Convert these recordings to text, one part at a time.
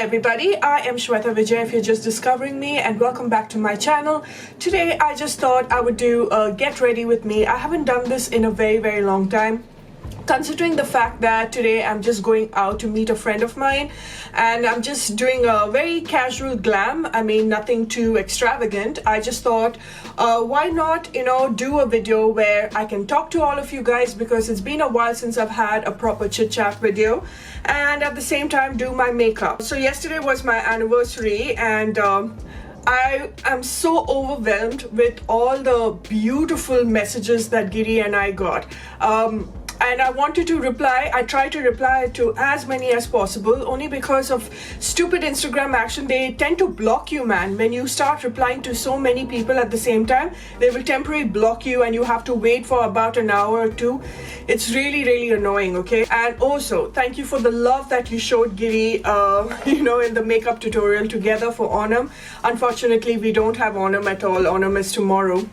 everybody, I am Shweta Vijay if you're just discovering me, and welcome back to my channel. Today I just thought I would do a get ready with me. I haven't done this in a very long time, considering the fact that today I'm just going out to meet a friend of mine and I'm just doing a very casual glam. I mean, nothing too extravagant. I just thought why not, do a video where I can talk to all of you guys, because it's been a while since I've had a proper chit chat video, and at the same time do my makeup. So yesterday was my anniversary, and I am so overwhelmed with all the beautiful messages that Giri and I got. And I wanted to reply. I tried to reply to as many as possible, only because of stupid Instagram action. They tend to block you, man. When you start replying to so many people at the same time, they will temporarily block you and you have to wait for about an hour or two. It's really annoying, okay? And also, thank you for the love that you showed Giri, in the makeup tutorial together for Onam. Unfortunately, we don't have Onam at all. Onam is tomorrow.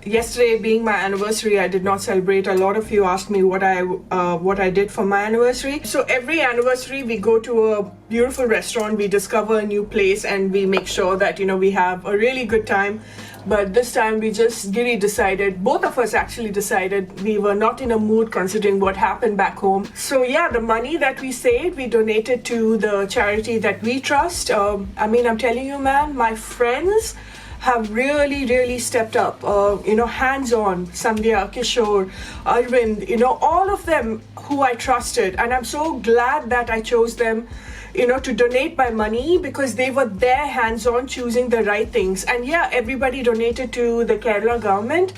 Yesterday being my anniversary, I did not celebrate. A lot of you asked me what I did for my anniversary. So every anniversary we go to a beautiful restaurant, we discover a new place, and we make sure that we have a really good time. But this time Giri decided, both of us actually decided, we were not in a mood considering what happened back home. So yeah, the money that we saved, we donated to the charity that we trust. I'm telling you, man, my friends have really stepped up, hands-on. Sandhya, Kishore, Arvind, all of them who I trusted, and I'm so glad that I chose them, to donate my money, because they were there hands-on choosing the right things. And yeah, everybody donated to the Kerala government,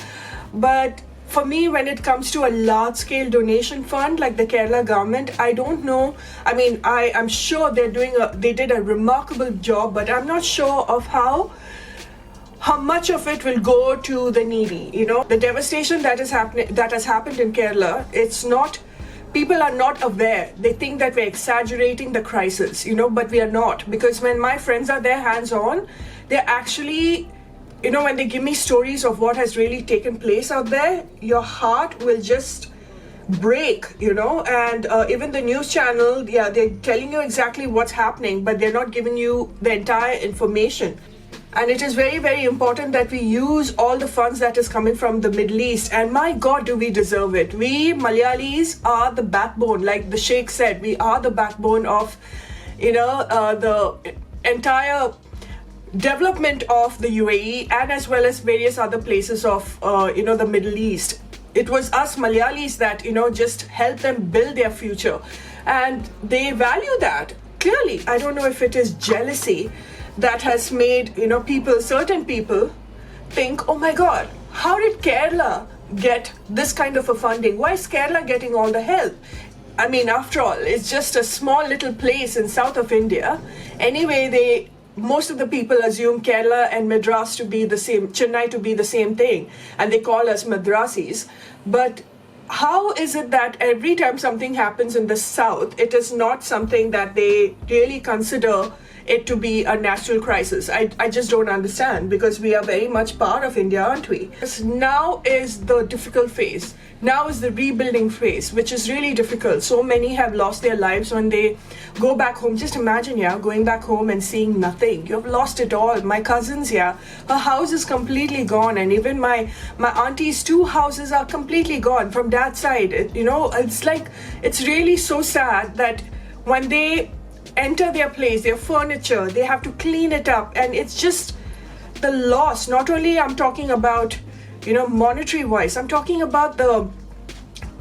but for me, when it comes to a large-scale donation fund like the Kerala government, I don't know. I mean, I'm sure they did a remarkable job, but I'm not sure of how much of it will go to the needy. The devastation that has happened in Kerala, people are not aware. They think that we're exaggerating the crisis, but we are not. Because when my friends are there hands-on, they're actually, when they give me stories of what has really taken place out there, your heart will just break, and even the news channel, yeah, they're telling you exactly what's happening, but they're not giving you the entire information. And it is very important that we use all the funds that is coming from the Middle East. And my God, do we deserve it. We Malayalis are the backbone. Like the Sheikh said, we are the backbone of, the entire development of the UAE, and as well as various other places of, the Middle East. It was us Malayalis that, just helped them build their future. And they value that. Clearly, I don't know if it is jealousy that has made, certain people think, oh my God, how did Kerala get this kind of a funding? Why is Kerala getting all the help? I mean, after all, it's just a small little place in south of India. Anyway, most of the people assume Kerala and Madras to be the same, Chennai to be the same thing, and they call us Madrasis. But how is it that every time something happens in the south, it is not something that they really consider it to be a national crisis? I just don't understand, because we are very much part of India, aren't we? Now is the difficult phase. Now is the rebuilding phase, which is really difficult. So many have lost their lives when they go back home. Just imagine, going back home and seeing nothing. You've lost it all. My cousins, her house is completely gone. And even my auntie's 2 houses are completely gone from dad's side. It's really so sad that when they enter their place, their furniture, they have to clean it up, and it's just the loss. Not only I'm talking about, monetary wise, I'm talking about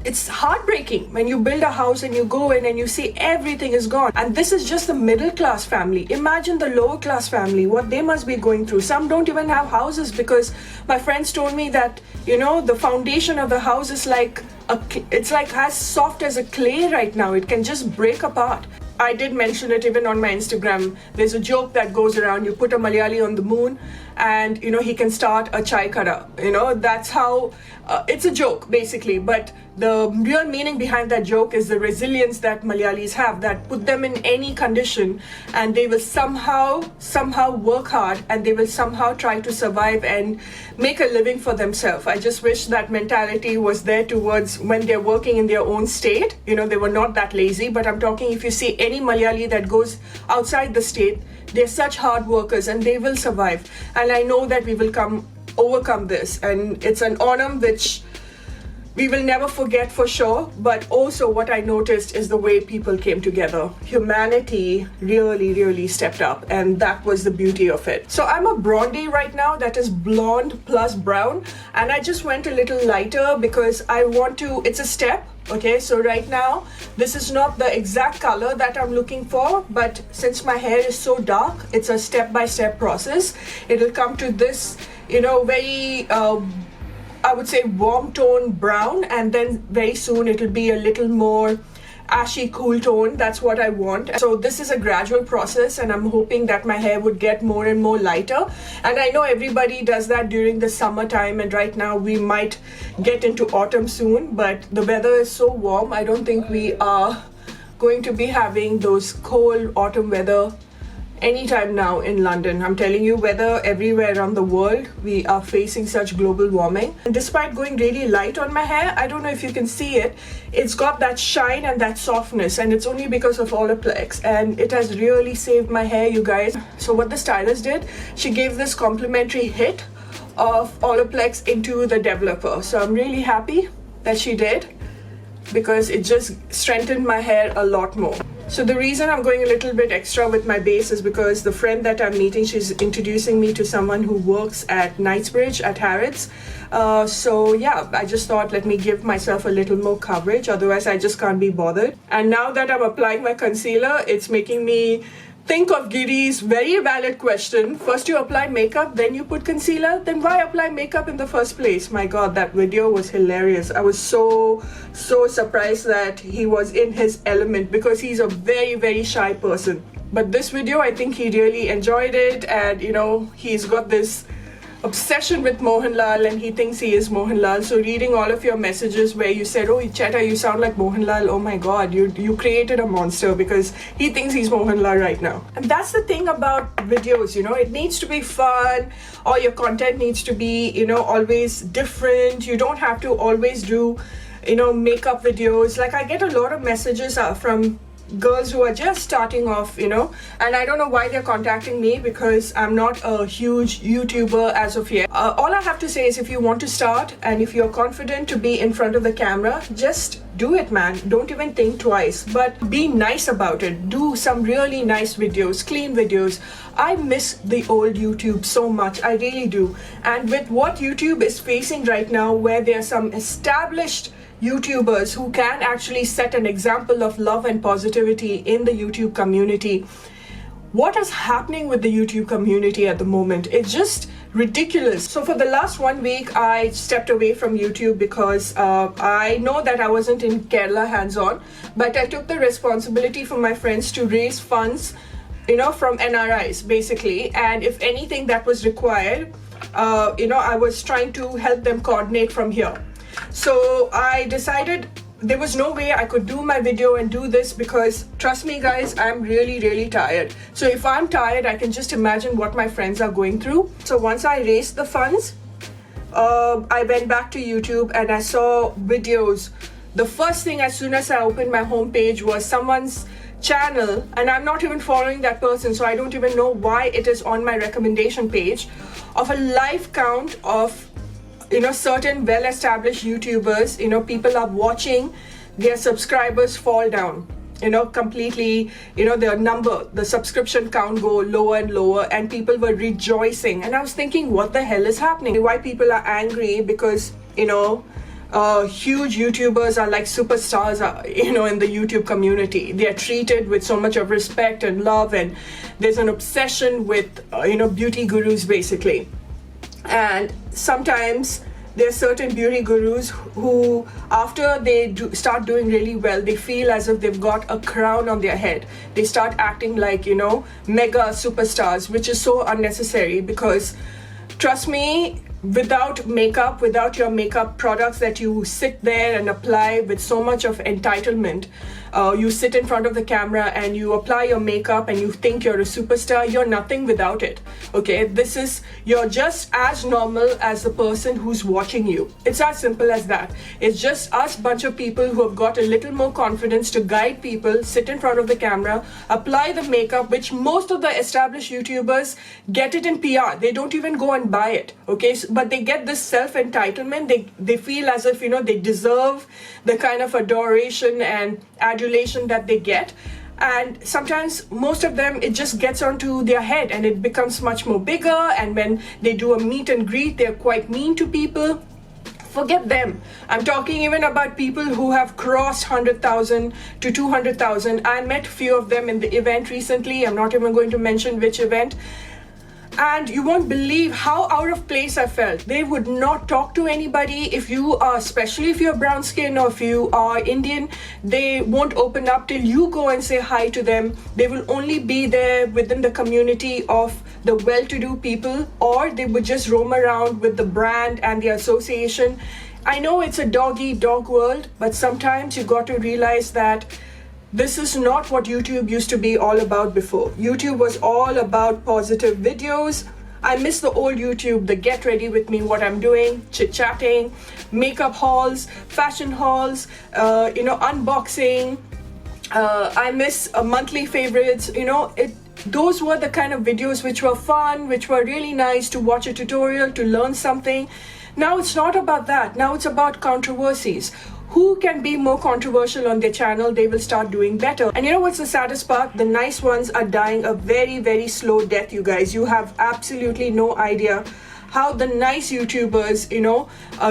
it's heartbreaking when you build a house and you go in and you see everything is gone. And this is just the middle class family. Imagine the lower class family, what they must be going through. Some don't even have houses, because my friends told me that, the foundation of the house is it's like as soft as a clay right now. It can just break apart. I did mention it even on my Instagram. There's a joke that goes around. You put a Malayali on the moon and, he can start a chai kara. That's how, it's a joke basically. But the real meaning behind that joke is the resilience that Malayalis have, that put them in any condition and they will somehow work hard, and they will somehow try to survive and make a living for themselves. I just wish that mentality was there towards when they're working in their own state. They were not that lazy. But I'm talking, if you see any Malayali that goes outside the state, they're such hard workers and they will survive. And I know that we will overcome this. And it's an Onam which we will never forget for sure. But also what I noticed is the way people came together. Humanity really, really stepped up, and that was the beauty of it. So I'm a blondie right now, that is blonde plus brown. And I just went a little lighter because I want to, it's a step. Okay, so right now, this is not the exact color that I'm looking for, but since my hair is so dark, it's a step-by-step process. It'll come to this, you know, very, I would say warm tone brown, and then very soon it'll be a little more ashy cool tone. That's what I want. So this is a gradual process, and I'm hoping that my hair would get more and more lighter. And I know everybody does that during the summertime, and right now we might get into autumn soon, but the weather is so warm. I don't think we are going to be having those cold autumn weather anytime now in London. I'm telling you, weather everywhere around the world, we are facing such global warming. And despite going really light on my hair, I don't know if you can see it, it's got that shine and that softness, and it's only because of Olaplex, and it has really saved my hair, you guys. So what the stylist did, she gave this complimentary hit of Olaplex into the developer. So I'm really happy that she did, because it just strengthened my hair a lot more. So the reason I'm going a little bit extra with my base is because the friend that I'm meeting, she's introducing me to someone who works at Knightsbridge at Harrods. So yeah, I just thought, let me give myself a little more coverage, otherwise I just can't be bothered. And now that I'm applying my concealer, it's making me think of Giri's very valid question. First you apply makeup, then you put concealer, then why apply makeup in the first place? My god, that video was hilarious. I was so surprised that he was in his element, because he's a very shy person. But this video, I think he really enjoyed it, and you know, he's got this obsession with Mohanlal, and he thinks he is Mohanlal. So reading all of your messages where you said, oh Cheta, you sound like Mohanlal, oh my god, you created a monster, because he thinks he's Mohanlal right now. And that's the thing about videos, you know, it needs to be fun. All your content needs to be, you know, always different. You don't have to always do, you know, makeup videos. Like I get a lot of messages from girls who are just starting off, you know, and I don't know why they're contacting me, because I'm not a huge YouTuber as of yet. All I have to say is, if you want to start and if you're confident to be in front of the camera, just do it, man. Don't even think twice, but be nice about it. Do some really nice videos, clean videos. I miss the old YouTube so much, I really do. And with what YouTube is facing right now, where there are some established YouTubers who can actually set an example of love and positivity in the YouTube community. What is happening with the YouTube community at the moment? It's just ridiculous. So for the last 1 week, I stepped away from YouTube because I know that I wasn't in Kerala hands-on, but I took the responsibility for my friends to raise funds, you know, from NRIs basically. And if anything that was required, you know, I was trying to help them coordinate from here. So I decided there was no way I could do my video and do this, because trust me guys, I'm really tired. So if I'm tired, I can just imagine what my friends are going through. So once I raised the funds, I went back to YouTube and I saw videos. The first thing as soon as I opened my homepage was someone's channel, and I'm not even following that person, so I don't even know why it is on my recommendation page, of a live count of, you know, certain well-established YouTubers. You know, people are watching their subscribers fall down, you know, completely, you know, the subscription count go lower and lower, and people were rejoicing. And I was thinking, what the hell is happening? Why people are angry? Because, you know, huge YouTubers are like superstars, you know, in the YouTube community. They are treated with so much of respect and love, and there's an obsession with, you know, beauty gurus basically. And sometimes there are certain beauty gurus who, after they start doing really well, they feel as if they've got a crown on their head. They start acting like, you know, mega superstars, which is so unnecessary. Because trust me, without makeup, without your makeup products that you sit there and apply with so much of entitlement, you sit in front of the camera and you apply your makeup and you think you're a superstar. You're nothing without it. Okay, you're just as normal as the person who's watching you. It's as simple as that. It's just us bunch of people who have got a little more confidence to guide people, sit in front of the camera, apply the makeup, which most of the established YouTubers get it in PR. They don't even go and buy it. Okay, but they get this self-entitlement. They feel as if, you know, they deserve the kind of adoration and adulation that they get. And sometimes most of them, it just gets onto their head and it becomes much more bigger. And when they do a meet and greet, they're quite mean to people. Forget them. I'm talking even about people who have crossed 100,000 to 200,000. I met a few of them in the event recently. I'm not even going to mention which event. And you won't believe how out of place I felt. They would not talk to anybody. If you are, especially if you're brown skin or if you are Indian, they won't open up till you go and say hi to them. They will only be there within the community of the well-to-do people, or they would just roam around with the brand and the association. I know it's a dog-eat-dog world, but sometimes you got to realize that this is not what YouTube used to be all about before. YouTube was all about positive videos. I miss the old YouTube, the get ready with me, what I'm doing, chit-chatting, makeup hauls, fashion hauls, unboxing. I miss monthly favorites. Those were the kind of videos which were fun, which were really nice to watch a tutorial, to learn something. Now it's not about that. Now it's about controversies. Who can be more controversial on their channel, they will start doing better. And you know what's the saddest part? The nice ones are dying a very, very slow death, you guys. You have absolutely no idea how the nice YouTubers,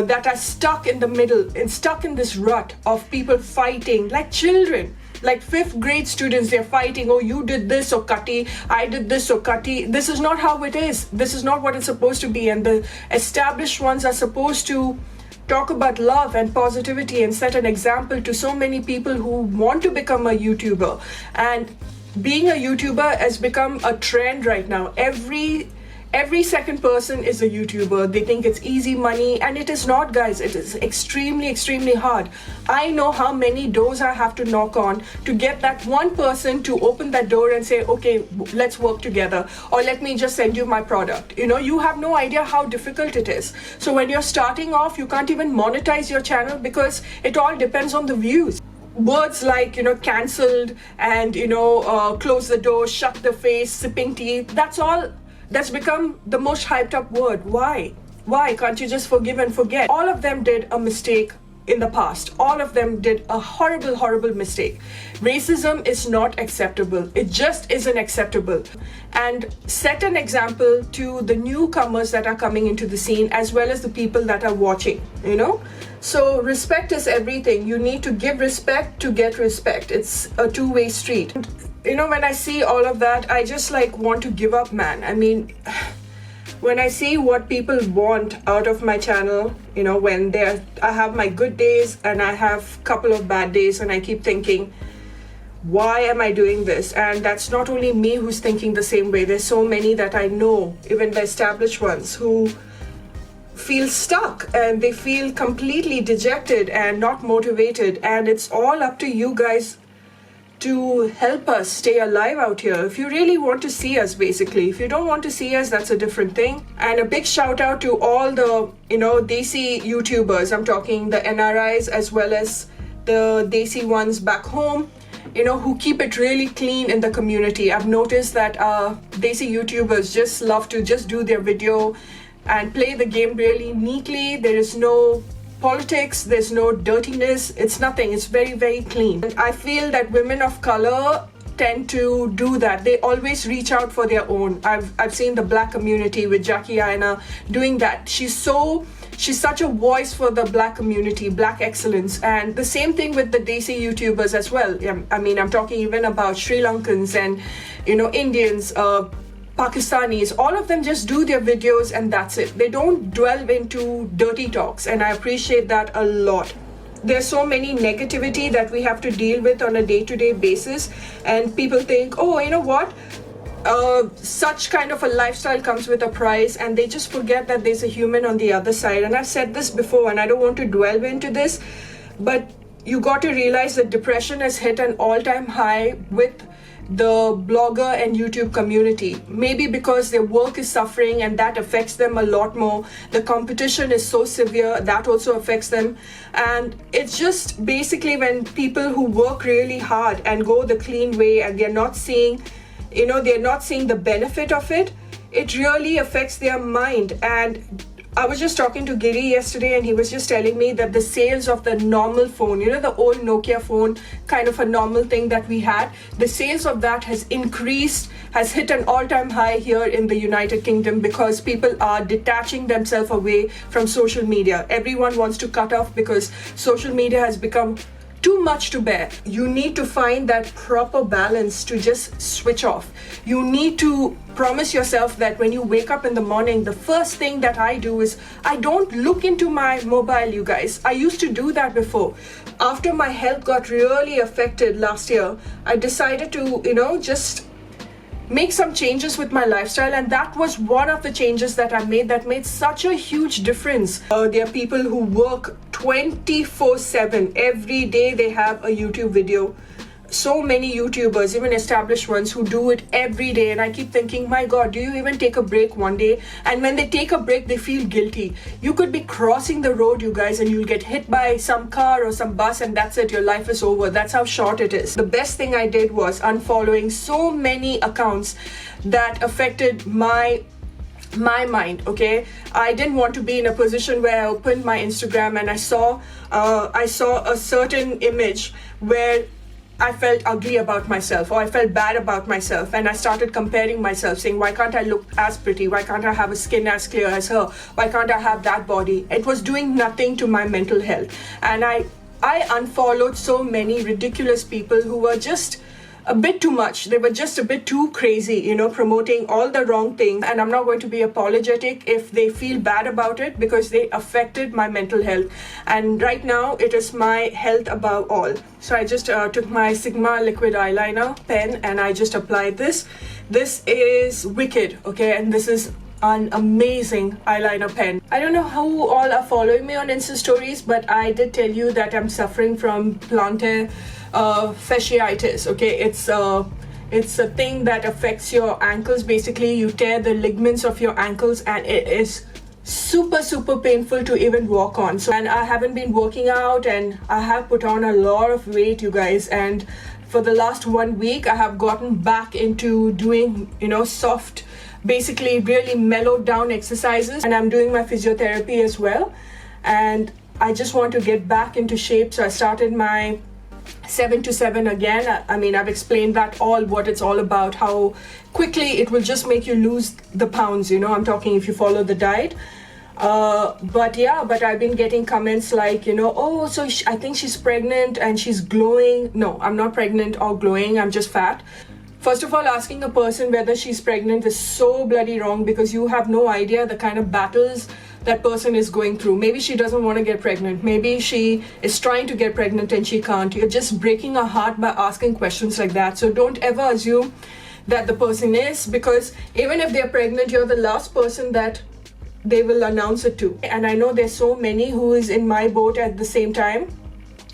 that are stuck in the middle and stuck in this rut of people fighting like children. Like 5th grade students, they're fighting, oh, you did this, or Kati, I did this, or Kati. This is not how it is. This is not what it's supposed to be. And the established ones are supposed to talk about love and positivity and set an example to so many people who want to become a YouTuber. And being a YouTuber has become a trend right now. Every second person is a YouTuber. They think it's easy money, and it is not, guys. It is extremely, extremely hard. I know how many doors I have to knock on to get that one person to open that door and say, okay, let's work together, or let me just send you my product. You have no idea how difficult it is. So when you're starting off, you can't even monetize your channel because it all depends on the views. Words like, cancelled and, close the door, shut the face, sipping tea, that's become the most hyped up word. Why? Why can't you just forgive and forget? All of them did a mistake in the past. All of them did a horrible, horrible mistake. Racism is not acceptable. It just isn't acceptable. And set an example to the newcomers that are coming into the scene, as well as the people that are watching, So respect is everything. You need to give respect to get respect. It's a two-way street. When I see all of that, I just want to give up, man. I mean, when I see what people want out of my channel, when I have my good days and I have a couple of bad days, and I keep thinking, why am I doing this? And that's not only me who's thinking the same way. There's so many that I know, even the established ones, who feel stuck and they feel completely dejected and not motivated. And it's all up to you guys to help us stay alive out here. If you really want to see us, basically. If you don't want to see us, that's a different thing. And a big shout out to all the, Desi YouTubers. I'm talking the NRIs as well as the Desi ones back home, who keep it really clean in the community. I've noticed that Desi YouTubers just love to just do their video and play the game really neatly. There is no politics, there's no dirtiness, it's nothing. It's very, very clean. And I feel that women of color tend to do that. They always reach out for their own. I've seen the black community with Jackie Aina doing that. She's such a voice for the black community, black excellence. And the same thing with the Desi YouTubers as well. I mean, I'm talking even about Sri Lankans and Indians, Pakistanis. All of them just do their videos and that's it. They don't delve into dirty talks, and I appreciate that a lot. There's so many negativity that we have to deal with on a day-to-day basis, and people think, oh, you know what, such kind of a lifestyle comes with a price, and they just forget that there's a human on the other side. And I've said this before, and I don't want to delve into this, but you got to realize that depression has hit an all-time high with the blogger and YouTube community. Maybe because their work is suffering and that affects them a lot more. The competition is so severe, that also affects them. And it's just basically when people who work really hard and go the clean way and they're not seeing, they're not seeing the benefit of it, it really affects their mind. And I was just talking to Giri yesterday and he was just telling me that the sales of the normal phone, the old Nokia phone, kind of a normal thing that we had, the sales of that has increased, has hit an all-time high here in the United Kingdom because people are detaching themselves away from social media. Everyone wants to cut off because social media has become too much to bear. You need to find that proper balance to just switch off. You need to promise yourself that when you wake up in the morning, the first thing that I do is I don't look into my mobile, you guys. I used to do that before. After my health got really affected last year, I decided to, just make some changes with my lifestyle, and that was one of the changes that I made that made such a huge difference. There are people who work 24/7. Every day they have a YouTube video. So many YouTubers, even established ones, who do it every day, and I keep thinking, my God, do you even take a break one day? And when they take a break, they feel guilty. You could be crossing the road, you guys, and you'll get hit by some car or some bus, and that's it, your life is over. That's how short it is. The best thing I did was unfollowing so many accounts that affected my mind. Okay, I didn't want to be in a position where I opened my Instagram and I saw a certain image where I felt ugly about myself, or I felt bad about myself, and I started comparing myself, saying, why can't I look as pretty? Why can't I have a skin as clear as her? Why can't I have that body? It was doing nothing to my mental health. And I unfollowed so many ridiculous people who were just a bit too much. They were just a bit too crazy, promoting all the wrong things. And I'm not going to be apologetic if they feel bad about it, because they affected my mental health. And right now it is my health above all. So I just took my Sigma liquid eyeliner pen and I just applied this. This is Wicked, okay? And this is an amazing eyeliner pen. I don't know who all are following me on Insta stories, but I did tell you that I'm suffering from plantar fasciitis. Okay, it's a thing that affects your ankles. Basically, you tear the ligaments of your ankles, and it is super painful to even walk on. So, and I haven't been working out, and I have put on a lot of weight, you guys. And for the last 1 week, I have gotten back into doing, soft, basically really mellowed down exercises, and I'm doing my physiotherapy as well. And I just want to get back into shape, so I started my 7 to 7 again. I mean, I've explained that what it's all about, how quickly it will just make you lose the pounds, I'm talking if you follow the diet. But I've been getting comments like, oh, so I think she's pregnant and she's glowing. No, I'm not pregnant or glowing, I'm just fat. First of all, asking a person whether she's pregnant is so bloody wrong, because you have no idea the kind of battles that person is going through. Maybe she doesn't want to get pregnant. Maybe she is trying to get pregnant and she can't. You're just breaking her heart by asking questions like that. So don't ever assume that the person is, because even if they're pregnant, you're the last person that they will announce it to. And I know there's so many who is in my boat at the same time,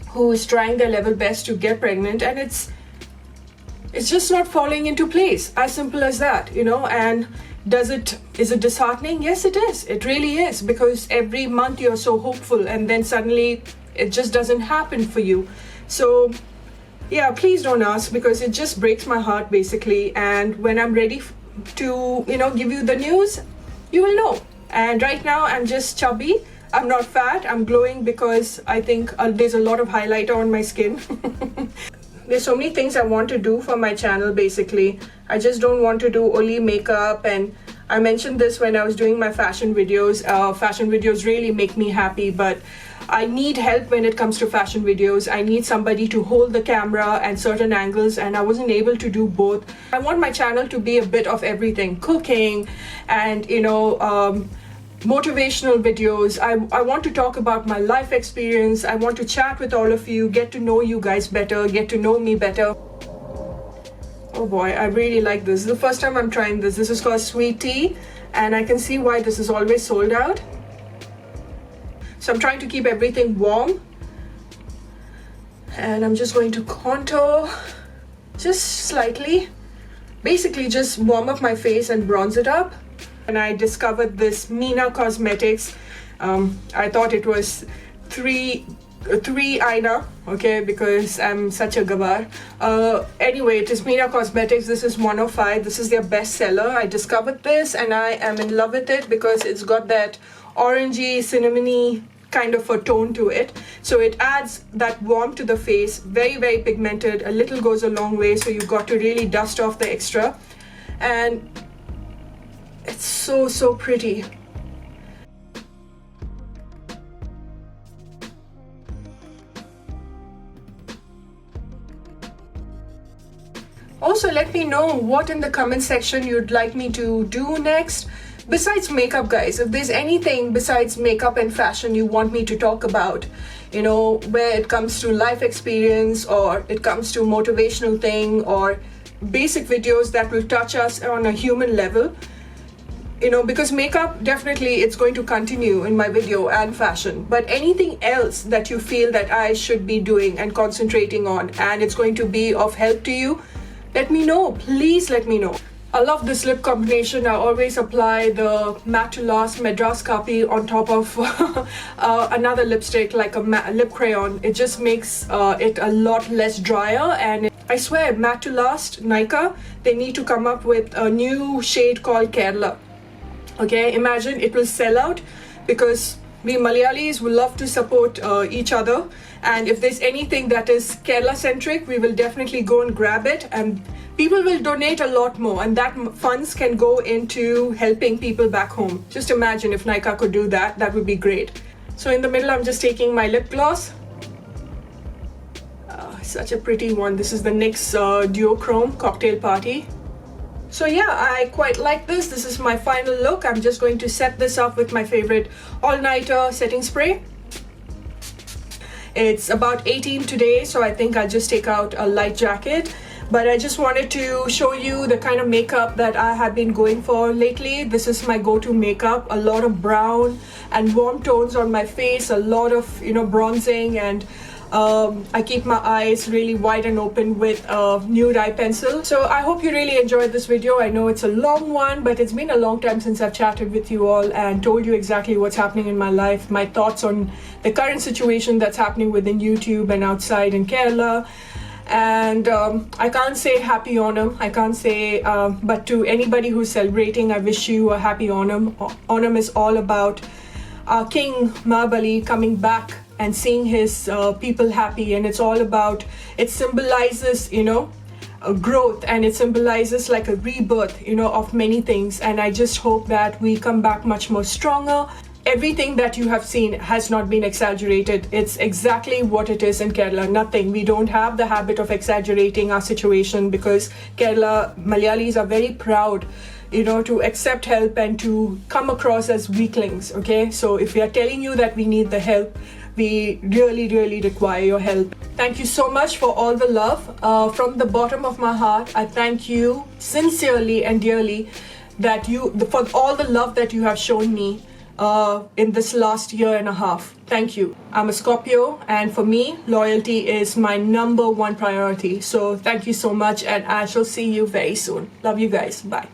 who is trying their level best to get pregnant, and it's just not falling into place. As simple as that, and is it disheartening? Yes, it is. It really is, because every month you're so hopeful and then suddenly it just doesn't happen for you. So yeah, please don't ask, because it just breaks my heart basically. And when I'm ready to, give you the news, you will know. And right now I'm just chubby. I'm not fat. I'm glowing because I think there's a lot of highlighter on my skin. There's so many things I want to do for my channel basically. I just don't want to do only makeup, and I mentioned this when I was doing my fashion videos. Fashion videos really make me happy, but I need help when it comes to fashion videos. I need somebody to hold the camera and certain angles, and I wasn't able to do both. I want my channel to be a bit of everything, cooking and motivational videos. I want to talk about my life experience. I want to chat with all of you, get to know you guys better, get to know me better. Oh boy, I really like this. This is the first time I'm trying this. This is called Sweet Tea, and I can see why this is always sold out. So I'm trying to keep everything warm. And I'm just going to contour just slightly. Basically just warm up my face and bronze it up. And I discovered this NYXCOSMETICS. I thought it was three aina, okay, because I'm such a gabar. Anyway, it is NYXCOSMETICS. This is 105. This is their bestseller. I discovered this and I am in love with it because it's got that orangey, cinnamony kind of a tone to it. So it adds that warmth to the face. Very, very pigmented. A little goes a long way, so you've got to really dust off the extra. And it's so, so pretty. Also, let me know what in the comment section you'd like me to do next. Besides makeup, guys, if there's anything besides makeup and fashion you want me to talk about, you know, where it comes to life experience or it comes to motivational thing or basic videos that will touch us on a human level, you know, because makeup, definitely it's going to continue in my video and fashion, but anything else that you feel that I should be doing and concentrating on and it's going to be of help to you, let me know. Please let me know. I love this lip combination. I always apply the Matte to Last Madras Kapi on top of another lipstick, like a lip crayon. It just makes it a lot less drier, and I swear Matte to Last Nykaa, they need to come up with a new shade called Kerala. Okay, imagine it will sell out because we Malayalis will love to support each other, and if there's anything that is Kerala centric, we will definitely go and grab it, and people will donate a lot more, and that funds can go into helping people back home. Just imagine if Nykaa could do that, that would be great. So in the middle, I'm just taking my lip gloss. Such a pretty one. This is the NYX Duochrome Cocktail Party. So yeah, I quite like this. This is my final look. I'm just going to set this up with my favorite all-nighter setting spray. It's about 18 today, so I think I'll just take out a light jacket. But I just wanted to show you the kind of makeup that I have been going for lately. This is my go-to makeup. A lot of brown and warm tones on my face, a lot of, you know, bronzing, and I keep my eyes really wide and open with a nude eye pencil. So I hope you really enjoyed this video. I know it's a long one, but it's been a long time since I've chatted with you all and told you exactly what's happening in my life, my thoughts on the current situation that's happening within YouTube and outside in Kerala. And I can't say happy Onam, I can't say, but to anybody who's celebrating, I wish you a happy Onam. Onam is all about our King Mahabali coming back and seeing his people happy, and it's all about, it symbolizes, you know, a growth, and it symbolizes like a rebirth, you know, of many things. And I just hope that we come back much more stronger. Everything that you have seen has not been exaggerated. It's exactly what it is in Kerala. Nothing. We don't have the habit of exaggerating our situation because Kerala Malayalis are very proud, you know, to accept help and to come across as weaklings. Okay, so if we are telling you that we need the help, we really, really require your help. Thank you so much for all the love. From the bottom of my heart, I thank you sincerely and dearly that for all the love that you have shown me in this last year and a half. Thank you. I'm a Scorpio, and for me, loyalty is my #1 priority. So thank you so much, and I shall see you very soon. Love you guys. Bye.